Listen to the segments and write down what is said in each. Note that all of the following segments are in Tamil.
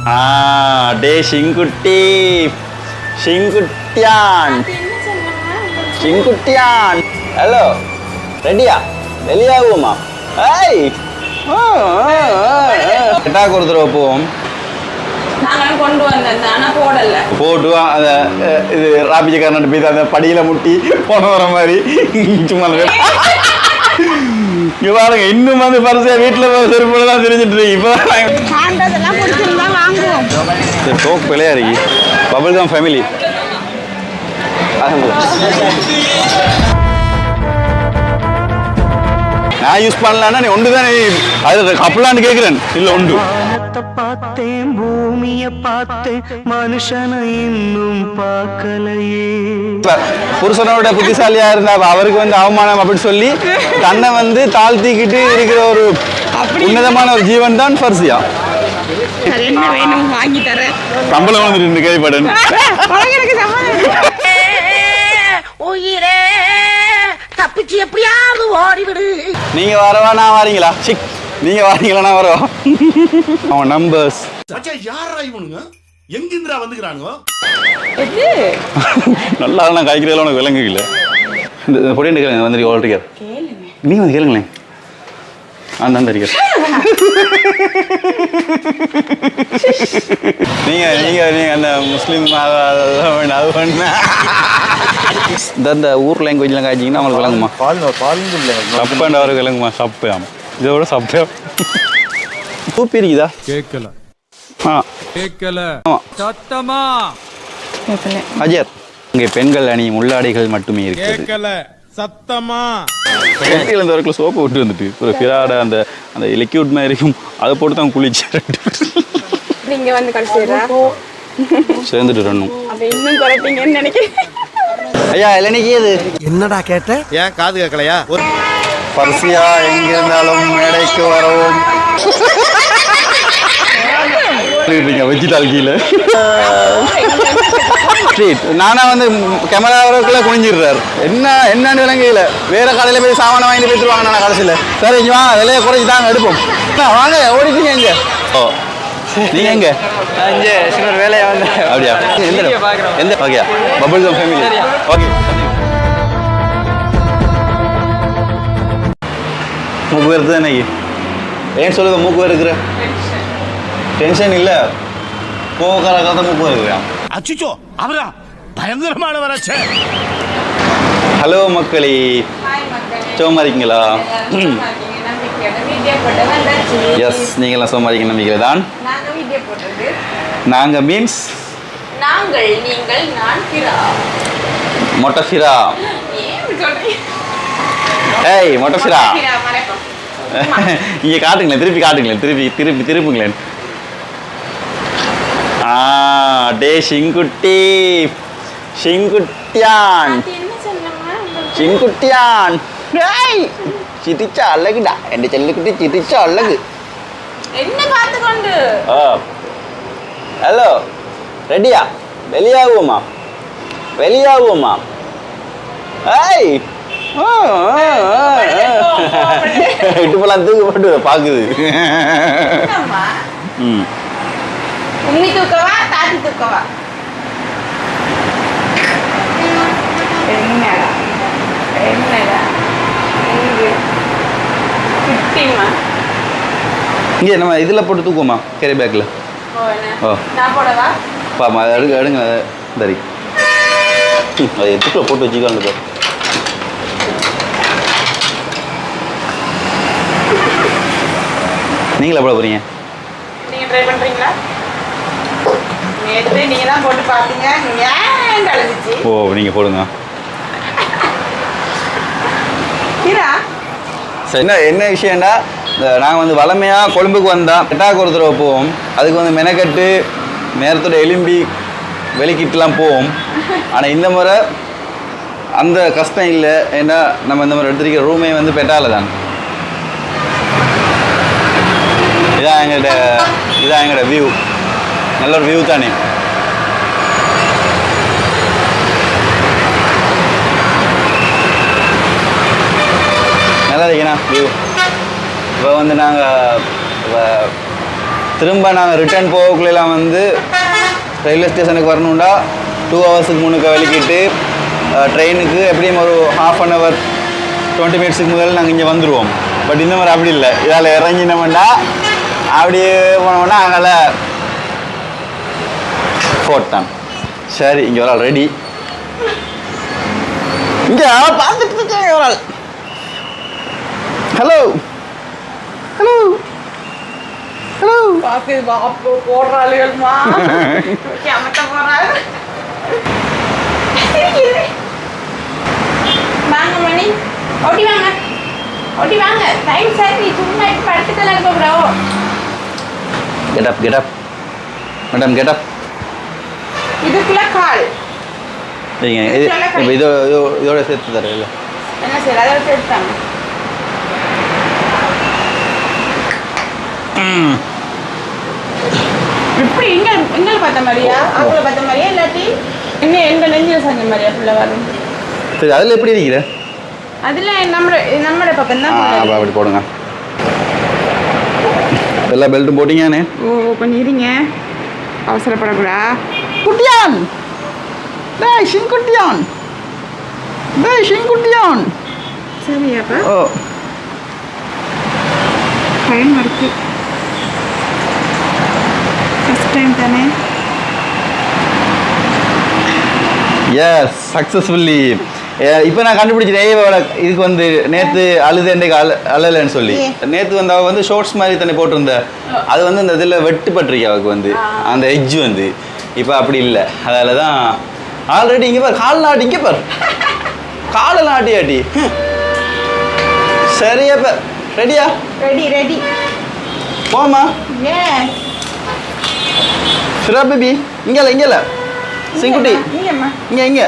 டே ஷிங்குட்டி ஷிங்குட்டியான் ஷிங்குட்டியான் ஹலோ ரெடியா வெளியாகுமா ஏய் எட்டாக்கு ஒரு தடவை போவோம் கொண்டு வந்தேன் போட்டு அந்த இது ராபிஜக்காரன் போய் அந்த படியில முட்டி போன வர மாதிரி சும்மா இங்க பாருங்க இன்னும் வந்து பரிசையா வீட்டுல செருப்புலாம் தெரிஞ்சிட்டு இருக்கு இப்போ டோக் பிள்ளையா இருக்கு பபிள் கம் ஃபேமிலி நான் யூஸ் பண்ணலான்னா நீ ஒன்று தான் அது கப்பலான்னு கேட்குறேன் இல்லை உண்டு பார்த்தேன் பூமியை பார்த்தேன் மனுஷனை இன்னும் பார்க்கலையே புருஷனோட புத்திசாலியா இருந்தா அவருக்கு வந்து அவமானம் அப்படின்னு சொல்லி தன்னை வந்து தாழ்த்திக்கிட்டு இருக்கிற ஒரு உன்னதமான ஒரு ஜீவன் தான் ஃபர்சியா. என்ன வேணும் வாங்கி தரேன். சம்பளம் வந்து ரெண்டு கைப்படன் உயிரே தப்பிச்சு எப்படியாவது ஓடிவிடு. நீங்க வரவா நான் வாரீங்களா? சிக் நீங்க வாரீங்களா நான் வரவா? அவன் நம்பர்ஸ் யாரா இவனுங்க எங்கிந்திரா வந்துக்கிறானுங்க நல்லா நான் காய்க்கிறதுல உனக்கு விலங்கு இல்லை. இந்த பொடி கேளுங்க வந்து ஆல்ரெடி நீ வந்து கேளுங்களேன். அந்த இருக்கேன் நீங்க நீங்க நீங்க அந்த முஸ்லீம் அது பண்ண இந்த ஊர் லாங்குவேஜ்லாம் காய்ச்சிங்கன்னா அவங்களுக்கு விளங்குமா? சப்பேண்ட் அவருக்கு விளங்குமா? சப்பையாம் இதோட சப்பையாம் சூப்பி இருக்குதா? கேட்கல கேட்கல சத்தமா அஜர் இங்கே பெண்கள் அணியும் உள்ளாடைகள் மட்டுமே இருக்கு. கேட்கல சத்தமா கெட்டியில் இந்த வரைக்கும் சோப்பு விட்டு வந்துட்டு ஒரு பிராட அந்த அந்த லிக்யூட் மாதிரி இருக்கும் அதை போட்டு தான் குளிச்சு நீங்க வந்து கடைசியா சேர்ந்துட்டு வரணும். அப்ப இன்னும் குறைப்பீங்கன்னு நினைக்கிறேன். ஐயா இல்லைக்கு அது என்னடா கேட்ட ஏன் காது கேட்கலையா? பரிசியா எங்கிருந்தாலும் மேடைக்கு வரவும் வெஜிடால் கீழே நானா வந்து கேமராவுக்குள்ள குனிஞ்சிடுறாரு. என்னன்னு விளங்கையில வேற கடையில போய் சாமான வாங்கி போயிட்டுருவாங்க. நான் கடைசியில் சரி இங்க வாங்க விலையை குறைச்சி தாங்க எடுப்போம். வாங்க ஓடிட்டீங்க எங்க? ஓ நீங்க எங்க? சின்ன வேலையா வந்து அப்படியா? எந்த ஓகேயா பபிள் கம் ஃபேமிலி ஓகே. மூக்கு வருது தானே? ஏன் சொல்லுங்க மூக்கு வருகிற டென்ஷன் இல்லை கோவக்கார கதை மூக்கு வருகிறான். அச்சுச்சோ அவரா பயங்கரமான வராச்சே. ஹலோ மக்களே சோமா இருக்கீங்களா? எஸ் நீங்களாம் சோமா இருக்கீங்க நம்பிக்கை தான். நாங்கள் மீன்ஸ் நாங்கள் நீங்கள் நான் ஃபிரா மொட்டை ஃபிரா. ஏய் மொட்டை ஃபிரா இங்கே காட்டுங்களேன் திருப்பி காட்டுங்களேன் திருப்புங்களேன். டே ஷிங்குட்டி ஷிங்குட்டியான் ஷிங்குட்டியான் சிரிச்சா அழகுடா என் செல்லுக்குட்டி சிரிச்சா அழகு. என்ன பார்த்துக்கொண்டு ஹலோ ரெடியா வெளியாகுமா ஏய் இட்டுப்பெல்லாம் தூக்கு போட்டு பாக்குது. உம்மி தூக்கவா தாத்தி தூக்கவா? என்னடா இங்கே நம்ம இதில் போட்டு தூக்குவோமா கேரி பேக்கில்? ஓ நான் போடவா? பாமா அதை எடுங்க சரி அதை எதுக்குள்ள போட்டு வச்சுக்கலான்னு. நீங்களா போட போறீங்க? நீங்க ட்ரை பண்றீங்களா? நேத்து நீங்க தான் போட்டு பாத்தீங்க. ஏன் கலந்துச்சு? ஓ நீங்க போடுங்க. என்ன விஷயம்டா நாங்கள் வந்து வளமையாக கொழும்புக்கு வந்தால் எட்டாக்கு ஒரு தடவை போவோம். அதுக்கு வந்து மெனக்கட்டு நேரத்தோட எலும்பி வெளிக்கிட்டுலாம் போவோம். ஆனால் இந்த முறை அந்த கஷ்டம் இல்லை. ஏன்னா நம்ம இந்த முறை எடுத்துருக்கிற ரூமே வந்து பெட்டால தான். இதான் எங்களோட வியூ. நல்ல ஒரு வியூ தானே. நல்லா இருக்கேண்ணா வியூ. இப்போ வந்து நாங்கள் திரும்ப நாங்கள் ரிட்டர்ன் போகக்குள்ளெல்லாம் வந்து ரயில்வே ஸ்டேஷனுக்கு வரணும்டா 2 ஹவர்ஸுக்கு முன்னுக்கு வலிக்கிட்டு ட்ரெயினுக்கு எப்படியும் ஒரு ½ அன் ஹவர் 20 மினிட்ஸுக்கு முதல்ல நாங்கள் இங்கே வந்துடுவோம். பட் இந்த மாதிரி அப்படி இல்லை. இதால் இறங்கினோம்னா அப்படியே போனோம்னா அங்கே போட்டான். சரி, இங்கே ஒரு ஆள் ரெடி. இங்கே பார்த்துட்டு இருக்கேன் ஒரு ஆள். Hello hello hello. பாத்து பாப்பு போடுறாளுகள்மா. அமத்த போறாள். வாங்க மணி, ஓடி வாங்க, ஓடி வாங்க. டைம் சரி, சும்மா இப்ப படுத்துக்கலாம் இருக்க bro. Get up madam, get up. இதுக்குள்ள கால் சரிங்க. இப்போ இதோட சேர்த்து தர இல்லை என்ன சரி, அதை சேர்த்தாங்க. இப்படி எங்களை பார்த்த மாதிரியா, அவங்கள பார்த்த மாதிரியா, இல்லாட்டி என்ன எங்க நெஞ்சில் செஞ்ச மாதிரியா ஃபுல்லாக வரும்? சரி, அதில் எப்படி இருக்கிற? அதில் நம்மளோட பக்கம் தான். அப்படி போடுங்க. எல்லா பெல்ட்டும் போட்டிங்கண்ணே? ஓ, கொஞ்சம் இருங்க, அவசரப்படக்கூடா. குட்டியான், டேய் ஷிங்குட்டியான், டேய் ஷிங்குட்டியான். சரியாப்பா. ஓ, பயன் இருக்கு. ஃபர்ஸ்ட் டைம் தானே? Yes, successfully. இப்போ நான் கண்டுபிடிச்சிட்டேன். இதுக்கு வந்து நேற்று அழுது இன்றைக்கு அழலைன்னு சொல்லி. நேற்று வந்து அவள் வந்து ஷோர்ட்ஸ் மாதிரி தானே போட்டிருந்த. அது வந்து இந்த இதில் வெட்டுப்பட்டிருக்கு அவளுக்கு வந்து அந்த எட்ஜ் வந்து. இப்போ அப்படி இல்லை. அதால தான் ஆல்ரெடி இங்கே பார், கால் நாட்டி, இங்கே பார், காலை நாட்டி ஆட்டி. சரியா இப்போ ரெடியா? Ready ready. போமா. எஸ். சுரா பேபி, இங்கே சிங்குட்டி, இங்கம்மா, இங்கே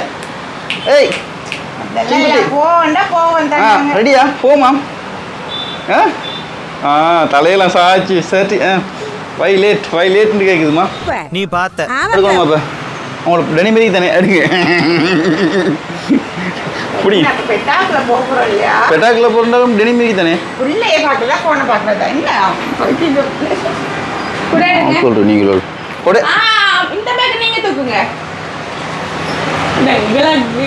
ஏய் ரெடியா? போமா. தலையெல்லாம் சாய்ச்சி சரி. லேட்னு கேட்குதுமா. நீ பார்த்த எடுக்கணுமா? இப்போ உங்களுக்கு டெலிவரி தானே எடுங்க. புடி பெட்டாக்குள்ள போகிறோம் இல்லையா? பெட்டாக்குள்ள போகிறாலும் டெலிவரி தானே. உள்ளே பார்க்குறதா ஃபோனை பார்க்குறதா என்ன சொல்கிறேன். நீங்களோட போடு. இந்த பேக் நீங்க தூக்குங்க. விலங்கு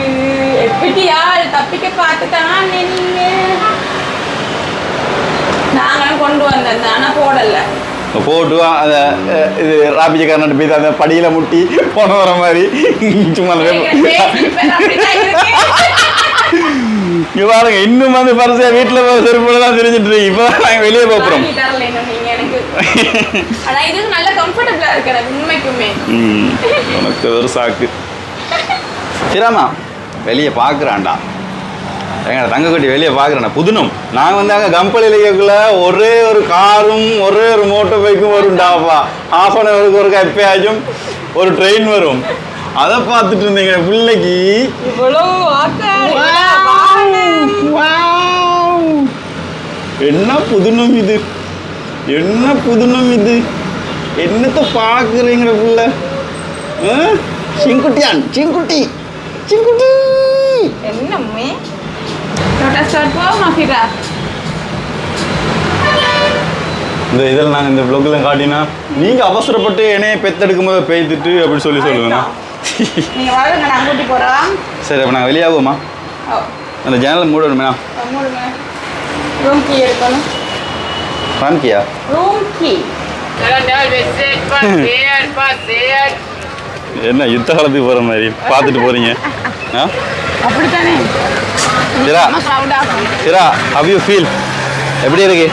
எப்படியா தப்பிக்க பார்த்துட்டான். நீங்க நாங்களும் கொண்டு வந்தேன், ஆனா போடல. போட்டு அதை இது ராபிஜக்காரன் போய் அந்த படியில் முட்டி போன வர மாதிரி சும்மா பாருங்க. இன்னும் வந்து பரிசையா வீட்டில் செருப்புல தான் தெரிஞ்சுட்டு இருக்கு. இப்போ நாங்கள் வெளியே போகிறோம். உனக்கு ஒரு சாக்கு. சிராமா வெளியே பார்க்குறான்டா. எங்கள் தங்கக்குட்டி வெளியே பார்க்குறேன்டா. புதுனம் நாங்கள் வந்து அங்கே கம்பெனியில் இருக்கக்குள்ள ஒரே ஒரு காரும் ஒரே ஒரு மோட்டர் பைக்கும் வரும்டாப்பா. ½ அன் ஹவருக்கு ஒரு எப்பயாச்சும் ஒரு ட்ரெயின் வரும். அதை பார்த்துட்டு இருந்தீங்க பிள்ளைக்கு. என்ன புதுனம் இது, என்ன புதுனம் இது, என்னத்தை பார்க்குறீங்கிற பிள்ளை. சிங்குட்டியான், சிங்குட்டி சிங்குட்டி. என்னம்மே இந்த இதில் நாங்கள் இந்த ப்ளொக்கில் காட்டினா நீங்கள் அவசரப்பட்டு என்னைய பெத்தெடுக்கும் போது பெய்துட்டு அப்படின்னு சொல்லுவேண்ணா. சரி, அப்போ நாங்கள் வெளியாகுவோம்மா. அந்த ஜன்னலை மூடணுமேண்ணா. ராம்கியா என்ன யுத்த காலத்துக்கு போகிற மாதிரி பார்த்துட்டு போகிறீங்க? அப்படித்தானே. Zira, Zira, how you feel? எப்படி இருக்கு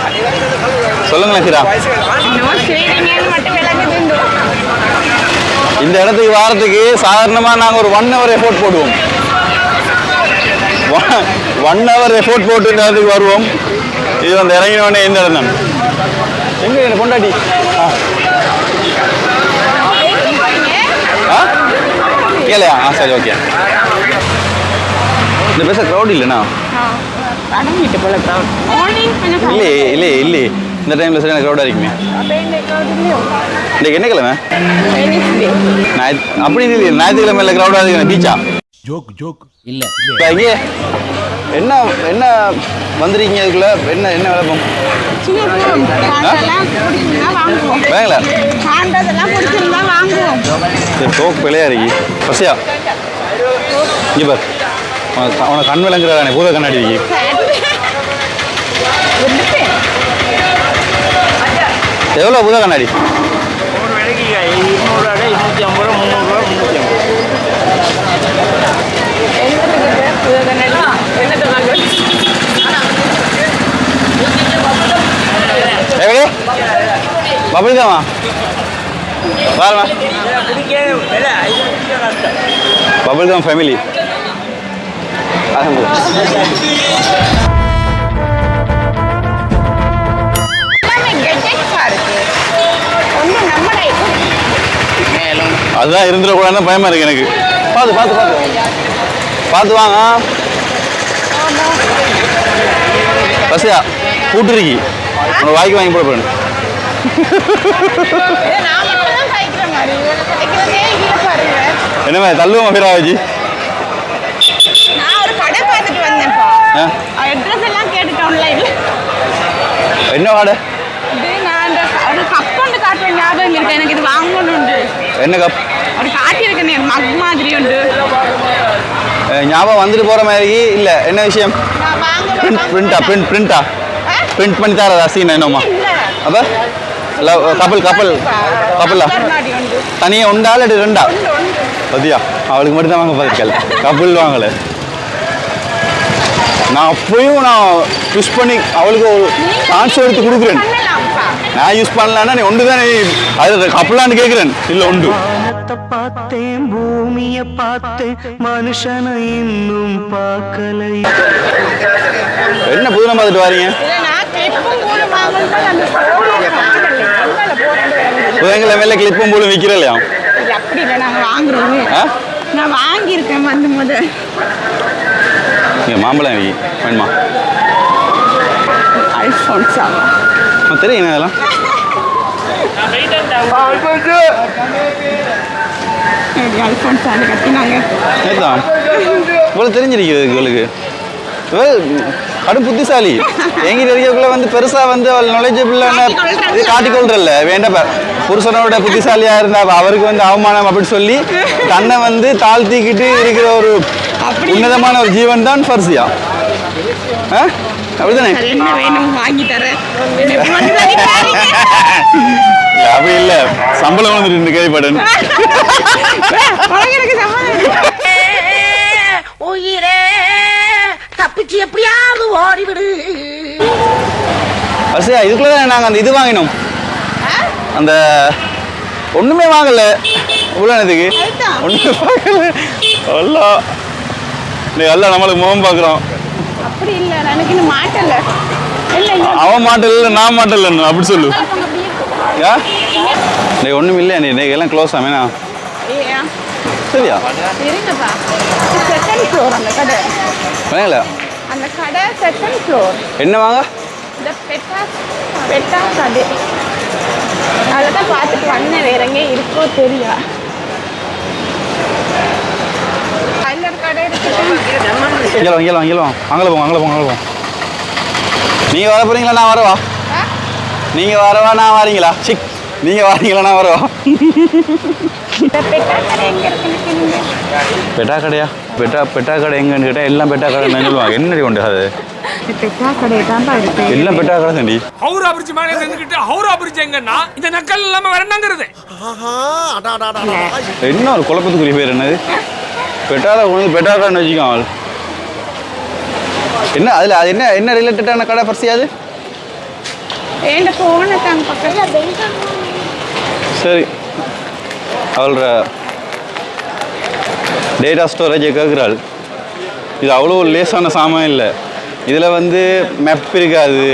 சொல்லுங்களேன் சிரா. இந்த இடத்துக்கு வாரத்துக்கு சாதாரணமாக நாங்கள் ஒரு 1 ஹவர் எஃபோர்ட் போடுவோம். 1 ஹவர் எஃபோர்ட் போட்டு இந்த இடத்துக்கு வருவோம். இது வந்து இறங்கினோடனே இந்த இடம் தான். எங்கே என்ன கொண்டாடி? கேளையா? சரி, ஓகே. இந்த பேச க்ரௌட் இல்லைண்ணா? இல்லையே இந்த டைமில் சரியான க்ரௌடாக இருக்குமே. இன்றைக்கு என்ன கிழமை? அப்படி இல்லை, ஞாயிற்றுக்கிழமை இல்லை க்ரௌடாக இருக்குண்ணே. பீச்சா? ஜோக் இல்ல இங்கே என்ன என்ன வந்திருக்கீங்க? அதுக்குள்ள என்ன விளப்பம்? காண்டெல்லாம் பிடிச்சிருந்தா வாங்குவோம். வேங்களா காண்டதெல்லாம் பிடிச்சிருந்தா வாங்குவோம். சரி சோக்கு பிள்ளையா இருக்கி பசியா இங்கே பார் அவனை கண் விளங்குறானே பூத கண்ணாடி இருக்கி எவ்வளோ பூத கண்ணாடி எவ்வளோ பபுள் தாமா பாருமா பபுள் தாம் ஃபேமிலி அதுதான் இருந்துடக்கூடாதுன்னு பயமா இருக்கு எனக்கு பார்த்து பார்த்து பார்த்து பார்த்து வாங்க பசியா கூட்டுருக்கி உனக்கு வாய்க்கு வாங்கி போட போறேன் என்னமே தள்ளுவோம் அபிராஜி நான் ஒரு கடை பார்த்துட்டு வந்தேன்ப்பா. அட்ரஸ் எல்லாம் கேட்டுட்டோம்ல இல்ல. என்ன கடை நான் அந்த ஒரு கப் ஒன்று காட்டுவேன் ஞாபகம் இருக்கு எனக்கு. இது வாங்கணுண்டு. என்ன கப் ஒரு காட்டியிருக்கேன் மக் மாதிரி உண்டு. ஞாபகம் வந்துட்டு போற மாதிரி இல்ல என்ன விஷயம் நான் வாங்க பிரிண்டா பிரிண்ட் பண்ணி தரதா சீன் என்னமா அப்ப கப்பலா தனியாக உண்டா இல்லை ரெண்டா பத்தியா அவளுக்கு மட்டும் தான் வாங்க பார்த்துருக்கல கப்பல் வாங்கலை நான் அப்பயும் நான் யூஸ் பண்ணி அவளுக்கு ஒரு சான்ஸ் எடுத்து கொடுக்குறேன் நான் யூஸ் பண்ணலான்னா நீ ஒன்று தான் அது கப்பலான்னு கேட்குறேன் இல்லை உண்டு பார்த்தேன் பூமியை பார்த்தேன் மனுஷனை இன்னும் பார்க்கலை என்ன புதுனம் பார்த்துட்டு வாரீங்க புதன்கிழமை மேலே கிளிப்பும் போலும் விற்கிறலையா அப்படி இல்லை நாங்கள் வாங்குறோம். நான் வாங்கியிருக்கேன் வந்து முதல் இங்கே மாம்பழம் வேணுமா அல்ஃபோன்ஸா தெரியும் அதெல்லாம் அல்ஃபோன்ஸான்னு கட்டினாங்க நேதான் இவ்வளோ தெரிஞ்சிருக்குது இவளுக்கு கடும் புத்திசாலி எங்கிட்ட இருக்கக்குள்ள வந்து பெருசா வந்து அவள் நுழைஞ்சபிள்ளான இது காட்டிக்கொள்றல்ல வேண்டாம் புருஷனோட புத்திசாலியா இருந்தா அவருக்கு வந்து அவமானம் அப்படின்னு சொல்லி தன்னை வந்து தாழ்த்திக்கிட்டு இருக்கிற ஒரு உன்னதமான ஒரு ஜீவன் தான் ஃபர்சியா அப்படிதானே என்ன வேணும் வாங்கி தரேன் அப்படி இல்ல சம்பளம் வந்துட்டு கேள்விப்படன் உயிரே தப்பிச்சு எப்படியாவது ஓடிவிடு. ஃபர்சியா இதுக்குள்ள நாங்க அந்த இது வாங்கினோம் அந்த ஒண்ணுமே வாங்கல உள்ளனதுக்கு ஒண்ணுமே வாங்கல அல்லா நீ எல்லாம் நம்மளுக்கு முகம் பார்க்குறோம் அப்படி இல்லை எனக்கு இன்னும் மாட்டல இல்லை அவன் மாட்டல் இல்லை நான் மாட்டல் இல்லைன்னு அப்படி சொல்லு யா நீ ஒன்றும் இல்லை நீ எல்லாம் க்ளோஸ் ஆமேனா சரியா இருங்கப்பா செகண்ட் ஃப்ளோர் அந்த கடை வேணல அந்த கடை செகண்ட் ஃப்ளோர் என்ன வாங்க இந்த பெட்டா கடை அதில் தான் பார்த்துட்டு வந்தேன் வேற எங்கே இருக்கோ தெரியா கல்லர் கடை இருக்கு இங்கே அங்கே போங்க நீங்கள் வர போகிறீங்களா நான் வரவா நீங்கள் வரவா நான் வரீங்களா சிக் நீங்கள் வரீங்களா நான் வரவா பெட்டா கடை எங்கே இருக்குன்னு பெட்டா கடையா பெட்டா கடை எங்கன்னு கேட்டால் எல்லாம் பெட்டா கடை சொல்லுவாங்க என்னடி கொண்டு அது பெட்டா கடை தான் இருக்கு எல்லாம் பெட்டா கடை தாண்டி ஹவுரா பிரிட்ஜ் மேலே நின்றுக்கிட்டு ஹவுரா பிரிட்ஜ் எங்கன்னா இந்த நக்கல் இல்லாம வேற என்னங்கிறது என்ன ஒரு குழப்பத்துக்குரிய பேர் என்னது பெட்டால கொண்டு பெட்டா கடைன்னு வச்சுக்கோங்க என்ன அதில் அது என்ன ரிலேட்டடான கடை பரிசியாது ஏண்ட போன தாங்க பக்கத்துல சரி அவளோட டேட்டா ஸ்டோரேஜை கேட்குறாள் இது அவ்வளோ லேசான சாமான் இல்லை இதில் வந்து மேப் இருக்காது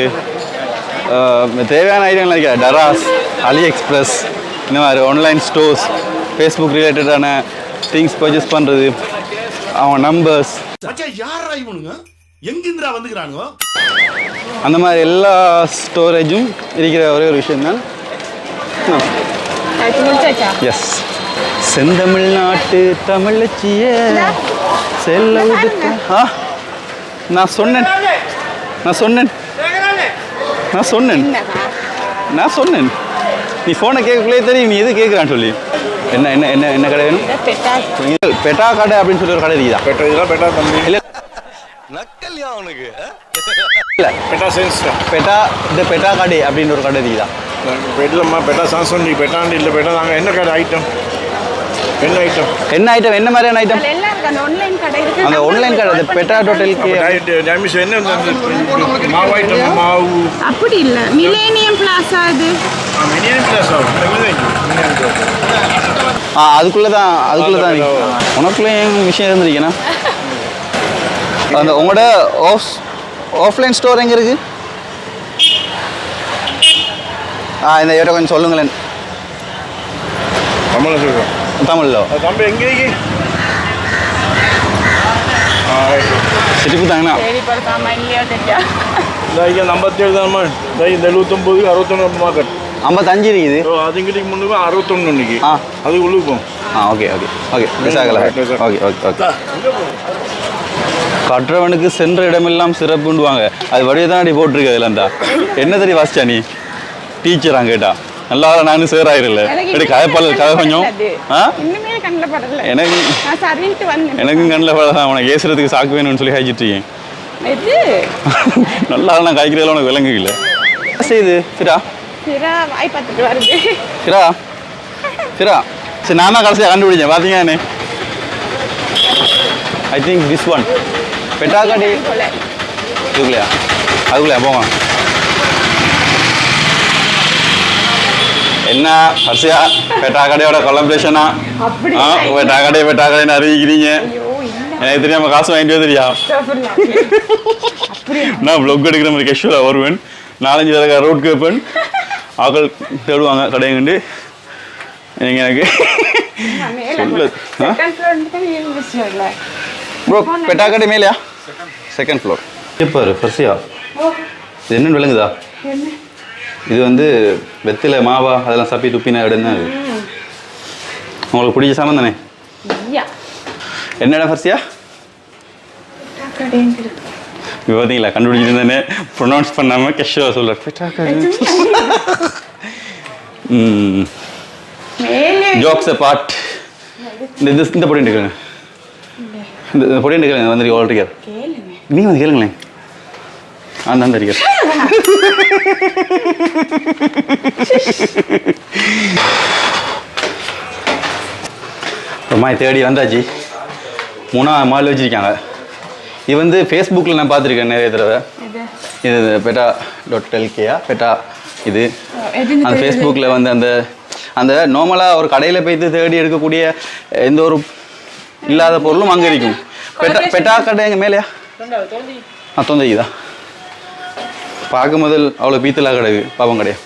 தேவையான ஐடியா இருக்கா டராஸ் அலி எக்ஸ்பிரஸ் இந்த மாதிரி ஆன்லைன் ஸ்டோர்ஸ் ஃபேஸ்புக் ரிலேட்டடான திங்ஸ் பர்ச்சேஸ் பண்ணுறது அவன் நம்பர்ஸ் யாரா இவனுங்க எங்கிந்திரா வந்துக்கிறானுங்க அந்த மாதிரி எல்லா ஸ்டோரேஜும் இருக்கிற ஒரே ஒரு விஷயம்தான் எஸ் செந்தமிழ்நாட்டு தமிழச்சிய செல்ல விடுத்த நான் சொன்னேன் நான் சொன்னேன் என்னக்கா நான் சொன்னேன் நீ ஃபோனை கேட்கக்குள்ளே தெரியும் நீ எது கேட்குறான்னு சொல்லி என்ன என்ன என்ன என்ன கடை வேணும் இந்த பெட்டா பெட்டா கடை அப்படின்னு சொல்லி ஒரு கடை இருக்குதா பெட்டா இதெல்லாம் பெட்டா தம்பி இல்லை நக்கல்யா அவனுக்கு இல்லை பெட்டா சயின்ஸ் பெட்டா இந்த பெட்டா கடை அப்படின்னு ஒரு கடை இருக்குதா பெட்டலம்மா பெட்டா சான்ஸ் பெட்டாண்டு இல்லை பெட்டா நாங்கள் என்ன கடை ஐட்டம் என்ன ஐட்டம் என்ன ஐட்டம் என்ன மாதிரியான ஐட்டம் அதுல எல்லாம் இருக்கு அந்த ஆன்லைன் கடை இருக்கு அந்த ஆன்லைன் கடை அந்த பெட்டா ஹோட்டலுக்கு டேமிஸ் என்ன மாவு ஐட்டம் மாவு அப்படி இல்ல மிலேனியம் பிளாசா இது மினியம் பிளஸ் ஆகும் அதுக்குள்ளே தான் உனக்குள்ளேயும் விஷயம் இருந்திருக்கேண்ணா அந்த உங்களோட ஆஃப்லைன் ஸ்டோர் எங்கே இருக்குது இந்த இவரை கொஞ்சம் சொல்லுங்களேன் தமிழில் சொல்கிறோம் தமிழில் தம்பி எங்கே சிரிப்பு தாங்கண்ணா சரி படுத்தாம இல்லையோ தெரியா ಈಗ 57 தான்மா இந்த 79 61 மார்க்கெட் 55 இருக்குது அது இங்கிட்டு முன்னுக்கு 61 இன்னைக்கு ஆ அது உள்ளுக்கு போகும் ஓகே ஓகே ஓகே மிஸ் ஆகலை ஓகே ஓகே ஓகே கற்றவனுக்கு சென்ற இடமெல்லாம் சிறப்புண்டுவாங்க அது வடிவை தான் அடி போட்டிருக்கு அதுலண்டா என்ன தெரிய வாசிச்சா நீ டீச்சரா கேட்டா நல்லா நானும் சேராயிரல அப்படி கதைப்பாளர் கதை கொஞ்சம் இன்னுமே கண்ணில் படல எனக்கு நான் சரின்ட்டு வந்தேன் எனக்கும் கண்ணில் படலாம் உனக்கு ஏசுறதுக்கு சாக்கு வேணும்னு சொல்லி காய்ச்சிட்டு இருக்கேன் எது நல்லா நான் காய்க்கிறதுல உனக்கு விளங்கு இல்லை செய்யுது சிரா சிரா வாய் பார்த்துட்டு வருது சிரா சிரா சரி நான் தான் கடைசியாக கண்டுபிடிச்சேன் பார்த்தீங்கன்னு ஐ திங்க் திஸ் ஒன் பெட்டாக்காடி போல அதுக்குள்ளையா போங்க என்ன ஹர்ஷியா பெட்டாக்கடையோட கொலபரேஷனா அப்படி பெட்டாக்கடைன்னு அறிவிக்கிறீங்க ஐயோ இல்ல எனக்கு தெரியாம காசு வாங்கிட்டு வந்துறியா அப்படியா நான் ப்ளொக் எடுக்கிற மாதிரி கேஷுவலாக வருவேன் 4-5 தடவை ரோட் கேட்பேன் ஆக்கள் தேடுவாங்க கடையங்கண்டு நீங்கள் எனக்கு சொல்லு செகண்ட் ஃப்ளோர் தான் இருந்துச்சுல ப்ரோ பெட்டாக்கடை மேலையா செகண்ட் ஃப்ளோர் இப்போ ஃபர்ஸ்டியா இது என்னன்னு விளங்குதா இது வந்து வெத்தில மாவா அதெல்லாம் சப்பி துப்பின இடம் தான் இது உங்களுக்கு பிடிச்ச சாமான் தானே ஐயா என்னடா ஃபர்ஸ்டியா இப்போ பார்த்தீங்களா கண்டுபிடிச்சிருந்தேனே ப்ரொனவுன்ஸ் பண்ணாமல் கெஷுவாக சொல்ல பெட்டாக்கடை ஜோக்ஸ் பார்ட் இந்த பொடி எடுக்கிறேங்க இந்த பொடி எடுக்கிறேங்க வந்து ஆல்ரெடி நீ வந்து கேளுங்களேன் நான் இருக்கிறேன் அம்மா தேடி வந்தாச்சு 3ஆவது மால் வச்சுருக்காங்க இது வந்து ஃபேஸ்புக்கில் நான் பார்த்துருக்கேன் நிறைய தடவை இது பெட்டா.lkயா பெட்டா இது அந்த ஃபேஸ்புக்கில் வந்து அந்த நார்மலாக ஒரு கடையில் போய்த்து தேடி எடுக்கக்கூடிய எந்த ஒரு இல்லாத பொருளும் அங்கே இருக்கும் பெட்டா கடை எங்கள் மேலேயா தொந்தைக்குதா பார்க்கும் முதல் அவ்வளோ பீத்தலா கிடக்கு பாப்பம் கிடையாது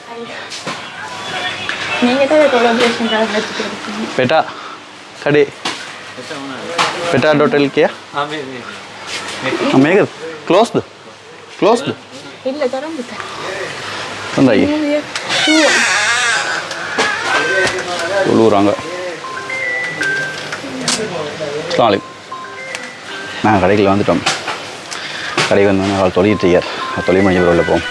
பெட்டா கடை பெட்டா.lkயா மேகர் க்ளோஸ்டு இல்ல தொடர்ந்து தொந்தாயி உள்ளூராங்க நாளை நாங்கள் கடையில் வந்துட்டோம் கடைக்கு வந்தோன்னே அவள் தொழிட்டு இருக்கார் தொழில் முடிஞ்ச உள்ள போவோம்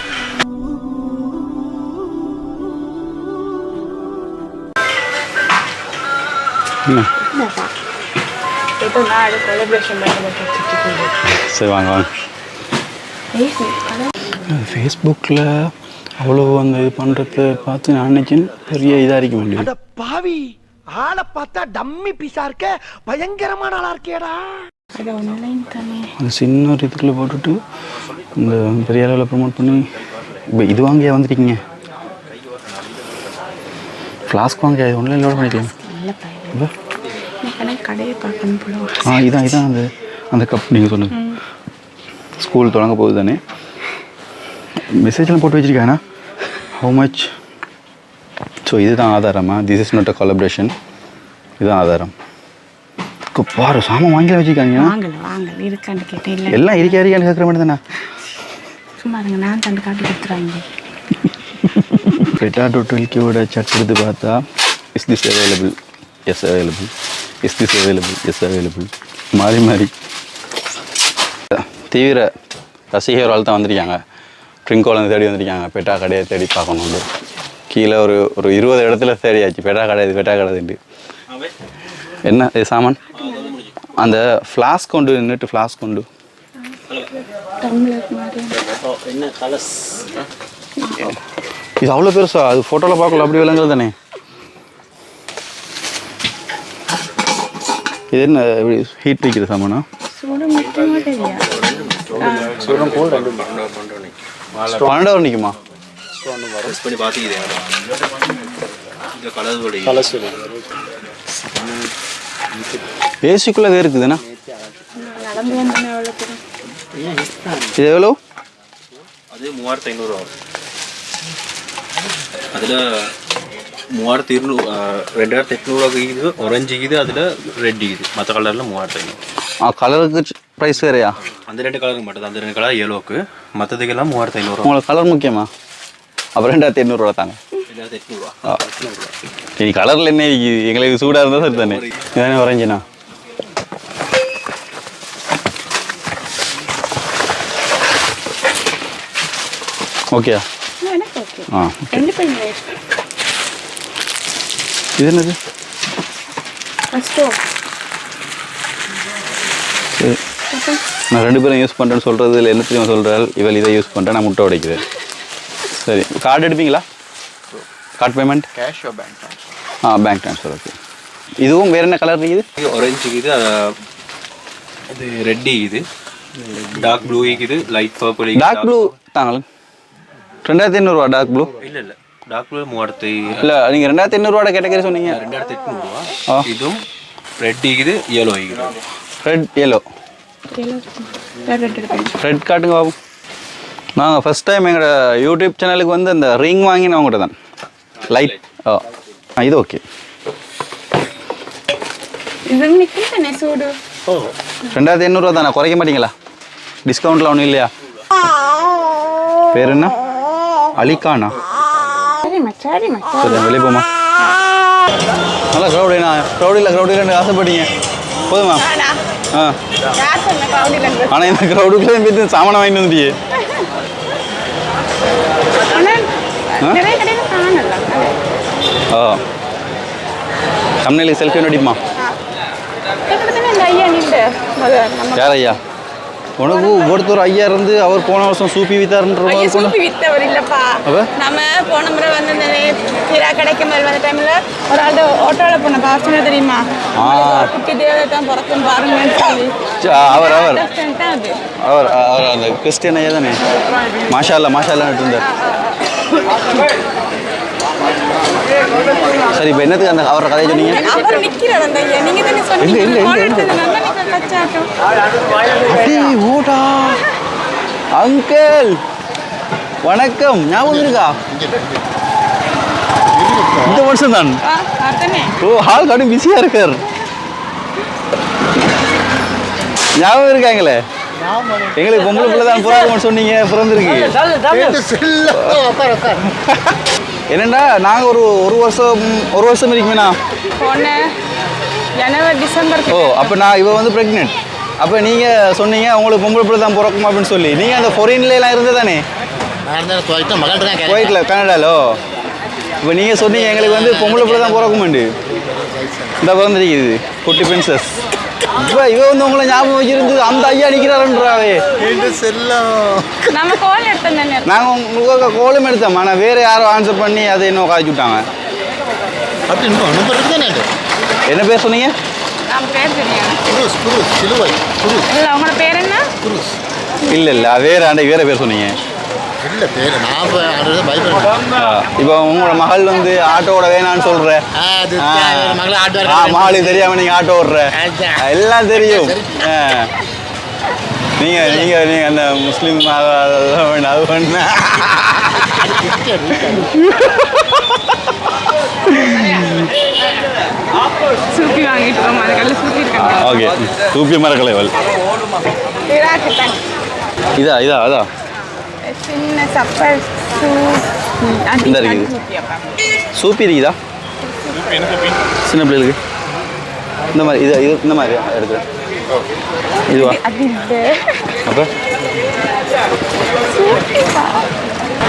சரி வாங்க வாங்க ஃபேஸ்புக்கில் அவ்வளோ அந்த இது பண்ணுறது பார்த்து நான் நினச்சேன் பெரிய இதாக இருக்க முடியும் பாவி ஆளை பார்த்தா டம்மி பீஸா இருக்க பயங்கரமான ஆளா இருக்கேடா அது சின்ன ஒரு இதுக்குள்ளே போட்டுட்டு இந்த பெரிய அளவில் ப்ரொமோட் பண்ணி இப்போ இது வாங்கியா வந்திருக்கீங்க ஃப்ளாஸ்க் வாங்கியா இது ஒன்லைன் லோட் பண்ணிக்கலாம் இதான் அந்த கப் நீங்கள் சொன்னது ஸ்கூல் தொடங்க போகுது தானே மெசேஜ்லாம் போட்டு வச்சுருக்காண்ணா ஹவு மச் ஸோ இதுதான் ஆதாரமா this is not a collaboration இதுதான் ஆதாரம் பாரு சாமான் வாங்கி வச்சுருக்காங்க எல்லாம் இருக்கான்னு கேட்குற மாதிரி தானே சும்மா நான் தண்டு காட்டி கொடுத்துறாங்க பெட்டா.lkயோட சட் எடுத்து பார்த்தா is this available yes available is this available yes available மாறி மாறி தீவிர ரசிகரால் தான் வந்திருக்காங்க ட்ரிங்கோலேருந்து தேடி வந்திருக்காங்க பெட்டா கடையை தேடி பார்க்கணும். கீழே ஒரு 20 இடத்துல தேடியாச்சு பெட்டா கடை இது பெட்டா கடைதுண்டு. என்ன இது சாமான்? அந்த ஃப்ளாஸ்க் கொண்டு நின்றுட்டு ஃப்ளாஸ்க் கொண்டு இது அவ்வளோ பெருசா? அது ஃபோட்டோவில் பார்க்கல அப்படி விளங்குறது தானே. இது என்ன எப்படி ஹீட் வைக்கிற சாமானா? $12 நிற்குமா? ஏசிக்குள்ளே வேறு இருக்குதுண்ணா. இது எவ்வளோ? அது 3500 ஆகும். அதில் 3200 2800 இது ஒரஞ்சு இது, அதில் ரெட் இது, மற்ற கலரில் 3500. கலருக்கு ப்ரைஸ் வேறையா? அந்த 2 கலருக்கு மட்டும் அந்த 2 கலர் எல்லோக்கு, மற்றதுக்கெல்லாம் 3500. உங்களுக்கு கலர் முக்கியமா? அப்புறம் 2800 தாங்க. 2800. சரி கலரில் என்ன எங்களுக்கு சூடாக இருந்தால் சரி தானே. இதானே வரைஞ்சிண்ணா. ஓகே இது என்னது? நான் 2 பேரும் யூஸ் பண்ணுறேன்னு சொல்கிறது இல்லை. என்ன தெரியுமா சொல்கிறாள் இவள் இதை யூஸ் பண்ணுறேன், நான் முட்டை உடைக்கிறேன். சரி கார்டு எடுப்பீங்களா? Card payment cash bank bank transfer. Okay இதுவும் வேறு என்ன கலர் இருக்குது? ஆரஞ்சு இது, இது ரெட் இது, டார்க் ப்ளூ இது, லைட் பர்பிள். டார்க் ப்ளூ தாங்க 2500 டார்க் ப்ளூ. இல்லை டார்க் ப்ளூ 3000. இல்லை நீங்கள் 2500 கேட்டகரி சொன்னீங்க. 2800. இதுவும் ரெட் இது, yellow இது. Red yellow. ரெட் காட்டுங்க பாபு. நாங்கள் ஃபஸ்ட் டைம் எங்களோட யூடியூப் சேனலுக்கு வந்து அந்த ரிங் வாங்கினேன் அவங்ககிட்ட தான். லைட் இது ஓகே. இது நிக்குதுனே சூடு. 2500 தானே, குறைக்க மாட்டீங்களா? டிஸ்கவுண்ட்ல ஒன்றும் இல்லையா? பேர் என்ன? அலிகானா. சரி வெளியே போமா. நல்லா க்ரௌடினா க்ரௌடில் ஆசைப்பட்டீங்க போதுமா? ஆனால் இந்த க்ரௌடுக்குள்ளே போய் சாமானை வாங்கிட்டு வந்துட்டியே. தமிழ்நிலை செல்ஃபி நடிப்புமா? யார் ஐயா? உனக்கு ஒருத்தர் ஐயா இருந்து அவர் போன வருஷம் சூப்பி வித்தாருன்ற சூப்பி வித்தவர் இல்லப்பா. நம்ம போன முறை வந்து இந்த கிடைக்கும் போது வந்த டைம்ல ஒரு ஆள் ஆட்டோவில் போன பாசன தெரியுமா? குட்டி தேவதை தான் பிறக்கும் பாருங்கன்னு சொல்லி அவர் அந்த கிறிஸ்டியன் ஐயா தானே? மாஷால்லா இருந்தார். சரி இப்போ என்னத்துக்கு அந்த அவரை கதையை சொன்னீங்க? ஓடா அங்கிள் வணக்கம். ஞாபகம் இருக்கா? இந்த வருஷம் தான். ஓ ஆள் கடும் பிஸியா இருக்கார். ஞாபகம் இருக்காங்களே? எங்களுக்கு பொம்பளை பிள்ளை தான் புறாக்கும்னு சொன்னீங்க, பிறந்திருக்கு. என்னண்டா நாங்கள் ஒரு வருஷம் இருக்குமேண்ணா. ஜனவரி டிசம்பர். ஓ அப்போ நான் இவ வந்து ப்ரெக்னென்ட். அப்போ நீங்கள் சொன்னீங்க உங்களுக்கு பொம்பளை பிள்ளை தான் பிறக்குமா அப்படின்னு சொல்லி. நீங்கள் அந்த ஃபாரின்லாம் இருந்தது தானே? குவைட்டில் கனடாலோ. இப்போ நீங்கள் சொன்னீங்க எங்களுக்கு வந்து பொம்பளை பிள்ளை தான் பிறக்குமாண்டு. இந்த பிறந்திருக்குது குட்டி பிரின்சஸ். இப்போ இவ வந்து உங்களை ஞாபகம் வச்சிருந்து அந்த ஐயா நிற்கிறாருன்றாவே. நம்ம கோல் எடுத்தோம். நாங்கள் உங்களுக்கு கோலும் எடுத்தோம். ஆனால் வேறு யாரும் ஆன்சர் பண்ணி அதை இன்னும் காய்ச்சி விட்டாங்க. என்ன பேர் சொன்னீங்க? உங்களோட பேர் என்ன? இல்லை வேற பேர் சொன்னீங்க. இப்போ உங்களோட மகள் வந்து ஆட்டோட வேணான்னு சொல்ற. மகளுக்கு தெரியாம நீங்க ஆட்டோ ஓடுற எல்லாம் தெரியும். நீங்க நீங்க நீங்க அந்த முஸ்லீம் அது பண்ண சூப்பி வாங்கிட்டு மரக்கல்ல சூப்பி இருக்காங்க. ஓகே சூப்பி மரக்கலைவல். இதா அதா சின்ன சப்பல் இந்த இருக்குது. சூப்பி இருக்குதா சின்ன பிள்ளைகளுக்கு? இந்த மாதிரி இது இந்த மாதிரி எடுக்கிறேன். இதுவா? அப்போ